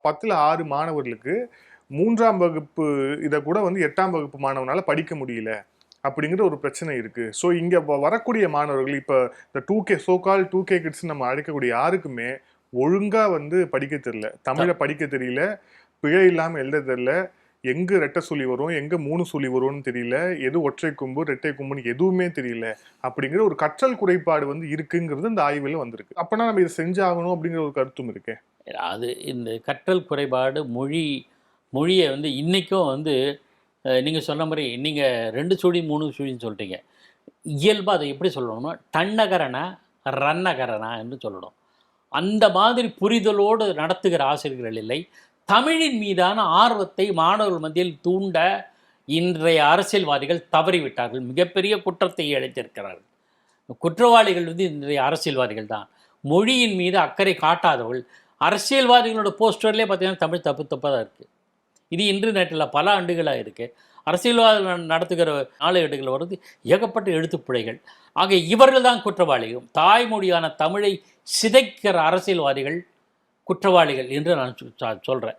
10ல் 6 மாணவர்களுக்கு 3ஆம் வகுப்பு இதை கூட வந்து 8ஆம் வகுப்பு மாணவனால படிக்க முடியல அப்படிங்கிற ஒரு பிரச்சனை இருக்கு. ஸோ இங்க வரக்கூடிய மாணவர்கள் இப்ப இந்த 2K சோகால் 2K கிட்ஸ் நம்ம அழைக்கக்கூடிய யாருக்குமே ஒழுங்கா வந்து படிக்க தெரியல, தமிழை படிக்க தெரியல, பிழை இல்லாம எழுத தெரியல, எங்க ரெட்டை சொல்லி வரும், எங்க 3 சொல்லி வரும்னு தெரியல, எது ஒற்றை கொம்பு ரெட்டை கொம்புன்னு எதுவுமே தெரியல அப்படிங்கிற ஒரு கற்றல் குறைபாடு வந்து இருக்குங்கிறது இந்த ஆய்வில் வந்திருக்கு. அப்பனா நம்ம இதை செஞ்சாகணும் அப்படிங்கிற ஒரு கருத்தும் இருக்கே. அது இந்த கற்றல் குறைபாடு மொழியை வந்து இன்றைக்கும் வந்து நீங்கள் சொன்ன மாதிரி நீங்கள் 2 சுழி 3 சுழின்னு சொல்லிட்டீங்க. இயல்பாக அதை எப்படி சொல்லணும்னா டன்னகரனா ரன்னகரனா என்று சொல்லணும். அந்த மாதிரி புரிதலோடு நடத்துகிற ஆசிரியர்கள் இல்லை. தமிழின் மீதான ஆர்வத்தை மாணவர்கள் மத்தியில் தூண்ட இன்றைய அரசியல்வாதிகள் தவறிவிட்டார்கள். மிகப்பெரிய குற்றத்தை இழைத்திருக்கிறார்கள். குற்றவாளிகள் வந்து இன்றைய அரசியல்வாதிகள் தான். மொழியின் மீது அக்கறை காட்டாதவர்கள். அரசியல்வாதிகளோட போஸ்டர்லேயே பார்த்தீங்கன்னா தமிழ் தப்பாக தான் இருக்குது. இது இன்டர்நெட்டில் பல ஆண்டுகளாக இருக்குது. அரசியல்வாதிகள் நடத்துகிற நாளேடுகள் வருது ஏகப்பட்ட எழுத்துப்பிழைகள். ஆக இவர்கள் தான் குற்றவாளிகள். தாய்மொழியான தமிழை சிதைக்கிற அரசியல்வாதிகள் குற்றவாளிகள் என்று நான் சொல்கிறேன்.